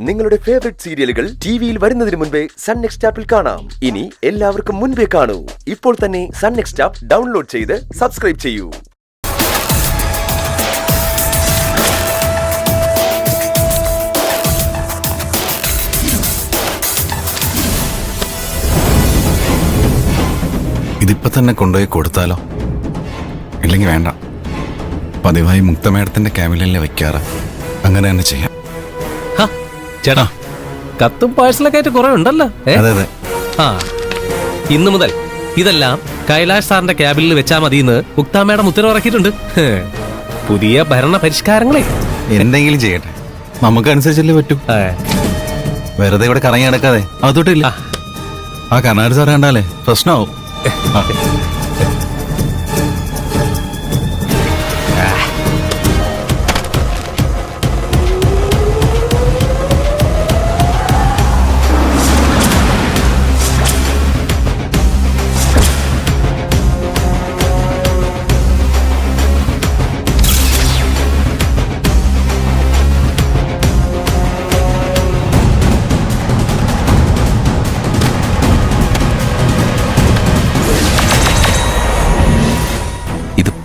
നിങ്ങളുടെ ഫേവറേറ്റ് സീരിയലുകൾ ടിവിയിൽ വരുന്നതിന് മുൻപേ സൺ നെക്സ്റ്റ് ആപ്പിൽ കാണാം. ഇനി എല്ലാവർക്കും മുൻപേ കാണൂ. ഇപ്പോൾ തന്നെ സൺ നെക്സ്റ്റ് ആപ്പ് ഡൗൺലോഡ് ചെയ്ത് സബ്സ്ക്രൈബ് ചെയ്യൂ. ഇതിപ്പോ തന്നെ കൊണ്ടുപോയി കൊടുത്താലോ? ഇല്ലെങ്കിൽ വേണ്ട, പതിവായി മുക്തമേടത്തിന്റെ ക്യാബിനിലല്ലേ വെക്കാറ്, അങ്ങനെ തന്നെ ചെയ്യാം. ചേട്ടാ, കത്തും പാഴ്സലൊക്കെ ആയിട്ട് കുറെ ഉണ്ടല്ലോ. അതെ അതെ. ഇന്നു മുതൽ ഇതെല്ലാം കൈലാഷ് സാറിന്റെ ക്യാബിനിൽ വെച്ചാൽ മതിയെന്ന് മുക്താ മേഡം ഉത്തരവിറക്കിയിട്ടുണ്ട്. പുതിയ ഭരണ പരിഷ്കാരങ്ങളെ എന്തെങ്കിലും ചെയ്യട്ടെ, നമുക്ക് അനുസരിച്ചല്ലേ പറ്റൂ. വെറുതെ ഇവിടെ കറങ്ങി നടക്കാതെ അതൊട്ടില്ല. ആ കർണാടക സാറ് കണ്ടാലേ പ്രശ്നമാവും.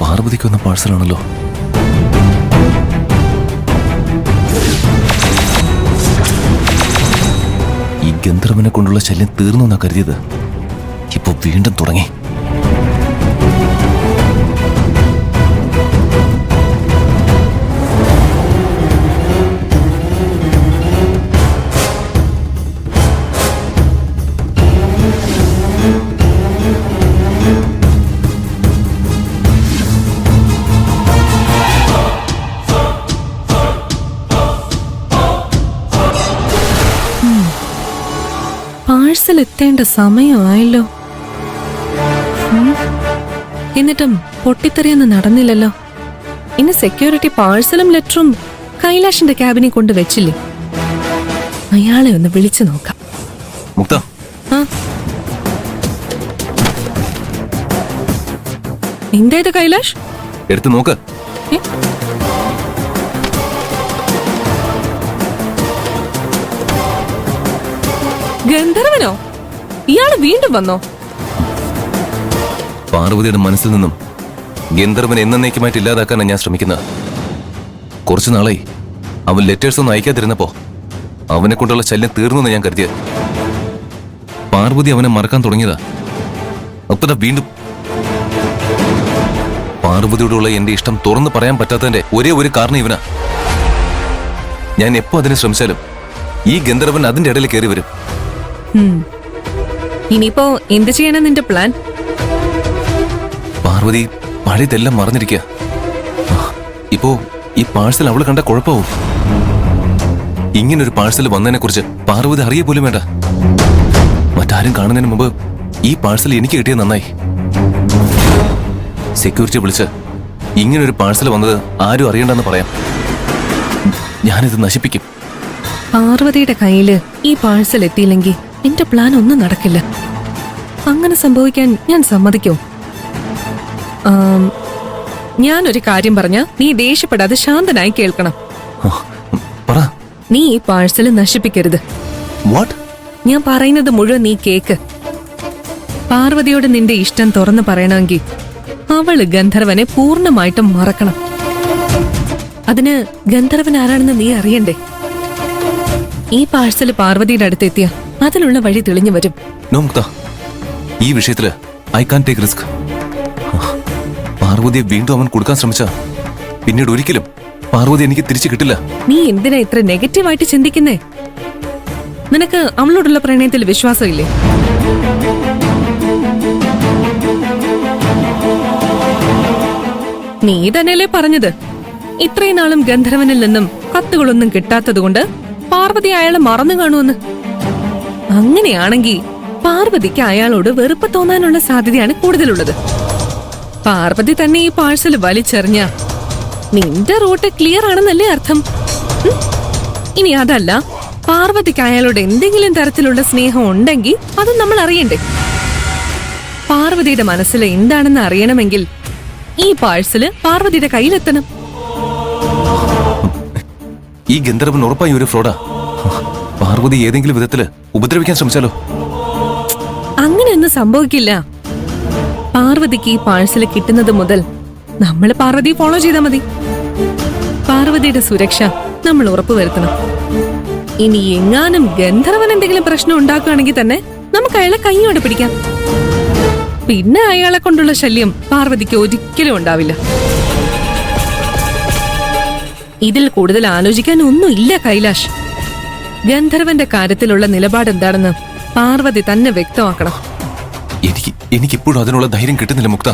പാർവതിക്കൊന്ന പാഴ്സലാണല്ലോ. ഈ ഗന്ധർവനെ കൊണ്ടുള്ള ശല്യം തീർന്നു എന്നാ കരുതിയത്, ഇപ്പൊ വീണ്ടും തുടങ്ങി. പാഴ്സൽ എത്തേണ്ട സമയമായല്ലോ. എന്നിട്ടും പൊട്ടിത്തെറിയൊന്നും നടന്നില്ലല്ലോ. ഇനി സെക്യൂരിറ്റി പാഴ്സലും ലെറ്ററും കൈലാഷിന്റെ ക്യാബിനെ കൊണ്ട് വെച്ചില്ലേ? അയാളെ ഒന്ന് വിളിച്ചു നോക്കാം. മുക്ത, എന്തേത് കൈലാഷ്? എടുത്തു നോക്ക്. ഗന്ധർവനോ? ഇയാള് വീണ്ടും വന്നോ? പാർവതിയുടെ മനസ്സിൽ നിന്നും ഗന്ധർവൻ എന്നേക്കുമായിട്ട് ഇല്ലാതാക്കാനാണ് ഞാൻ ശ്രമിക്കുന്നത്. കുറച്ചു നാളായി അവൻ ലെറ്റേഴ്സ് ഒന്നും അയക്കാതിരുന്നപ്പോ അവനെ കൊണ്ടുള്ള ശല്യം തീർന്നു ഞാൻ കരുതിയത്. പാർവതി അവനെ മറക്കാൻ തുടങ്ങിയതാ. അപ്പൊ വീണ്ടും പാർവതിയോടുള്ള എന്റെ ഇഷ്ടം തുറന്നു പറയാൻ പറ്റാത്തതിന്റെ ഒരേ ഒരു കാരണം ഇവനാ. ഞാൻ എപ്പോ അതിന് ശ്രമിച്ചാലും ഈ ഗന്ധർവൻ അതിന്റെ ഇടയിൽ കയറി വരും. ഇനിയിപ്പോ എന്ത് ചെയ്യണം നിന്റെ പ്ലാൻ? പാർവതി പഴയതെല്ലാം മറന്നിരിക്കുക. ഇപ്പോ ഈ പാഴ്സൽ അവള് കണ്ട കുഴപ്പമാവും. ഇങ്ങനൊരു പാഴ്സൽ വന്നതിനെ കുറിച്ച് പാർവതി അറിയ പോലും വേണ്ട. മറ്റാരും കാണുന്നതിന് മുമ്പ് ഈ പാഴ്സൽ എനിക്ക് കിട്ടിയത് നന്നായി. സെക്യൂരിറ്റി വിളിച്ച് ഇങ്ങനൊരു പാഴ്സൽ വന്നത് ആരും അറിയണ്ടെന്ന് പറയാം. ഞാനിത് നശിപ്പിക്കും. പാർവതിയുടെ കയ്യില് ഈ പാഴ്സൽ എത്തിയില്ലെങ്കിൽ എന്റെ പ്ലാൻ ഒന്നും നടക്കില്ല. അങ്ങനെ സംഭവിക്കാൻ ഞാൻ സമ്മതിക്കോ? ഞാനൊരു കാര്യം പറഞ്ഞ നീ ദേഷ്യപ്പെടാതെ ശാന്തനായി കേൾക്കണം. നീ ഈ പാഴ്സൽ നശിപ്പിക്കരുത്. ഞാൻ പറയുന്നത് മുഴുവൻ നീ കേക്ക്. പാർവതിയോട് നിന്റെ ഇഷ്ടം തുറന്നു പറയണമെങ്കിൽ അവള് ഗന്ധർവനെ പൂർണ്ണമായിട്ടും മറക്കണം. അതിന് ഗന്ധർവൻ ആരാണെന്ന് നീ അറിയണ്ടേ? ഈ പാഴ്സൽ പാർവതിയുടെ അടുത്തെത്തിയ അതിലുള്ള വഴി തെളിഞ്ഞു വരും. ഈ വിഷയത്തില് ഐ കാൻ ടേക്ക് റിസ്ക്. പാർവതിയെ വീണ്ടും അവൻ കൊടുക്കാൻ ശ്രമിച്ച പിന്നീട് ഒരിക്കലും പാർവതി എനിക്ക് തിരിച്ചു കിട്ടില്ല. നീ എന്തിനാ ഇത്ര നെഗറ്റീവായിട്ട് ചിന്തിക്കുന്നേ? നിനക്ക് അവളോടുള്ള പ്രണയത്തിൽ വിശ്വാസമില്ലേ? നീ തന്നെയല്ലേ പറഞ്ഞത് ഇത്രയും നാളും ഗന്ധർവനിൽ നിന്നും കത്തുകളൊന്നും കിട്ടാത്തതുകൊണ്ട് പാർവതി അയാളെ മറന്നു കാണുമെന്ന്. അങ്ങനെയാണെങ്കിൽ പാർവതിക്ക് അയാളോട് വെറുപ്പ് തോന്നാനുള്ള സാധ്യതയാണ് കൂടുതലുള്ളത്. പാർവതി തന്നെ ഈ പാഴ്സൽ വലിച്ചെറിഞ്ഞ നിന്റെ റൂട്ട് ക്ലിയർ ആണെന്നല്ലേ അർത്ഥം? ഇനി അതല്ല, പാർവതിക്ക് അയാളോട് എന്തെങ്കിലും തരത്തിലുള്ള സ്നേഹം ഉണ്ടെങ്കിൽ അതും നമ്മൾ അറിയണ്ടേ? പാർവതിയുടെ മനസ്സിൽ എന്താണെന്ന് അറിയണമെങ്കിൽ ഈ പാഴ്സല് പാർവതിയുടെ കയ്യിലെത്തണം. ഈ ഗന്ധർവൻ ഉറപ്പായി ഒരു ഫ്രോഡാ. പാർവതി ഏതെങ്കിലും വിധത്തില് ഉപദ്രവിക്കാൻ ശ്രമിച്ചാലോ? അങ്ങനെയൊന്നും സംഭവിക്കില്ല. പാർവതിക്ക് ഈ പാഴ്സല് കിട്ടുന്നത് മുതൽ നമ്മൾ പാർവതി ഫോളോ ചെയ്താൽ മതി. പാർവതിയുടെ സുരക്ഷ നമ്മൾ ഉറപ്പുവരുത്തണം. ഇനി എങ്ങാനും ഗന്ധർവൻ എന്തെങ്കിലും പ്രശ്നം ഉണ്ടാക്കുകയാണെങ്കിൽ തന്നെ നമുക്ക് അയാളെ കൈയോടെ പിടിക്കാം. പിന്നെ അയാളെ കൊണ്ടുള്ള ശല്യം പാർവതിക്ക് ഒരിക്കലും ഉണ്ടാവില്ല. ഇതിൽ കൂടുതൽ ആലോചിക്കാൻ ഒന്നുമില്ല കൈലാഷ്. ഗന്ധർവന്റെ കാര്യത്തിലുള്ള നിലപാട് എന്താണെന്ന് പാർവതി തന്നെ വ്യക്തമാക്കണം. എനിക്കിപ്പോഴും അതിനുള്ള ധൈര്യം കിട്ടുന്നില്ല മുക്ത.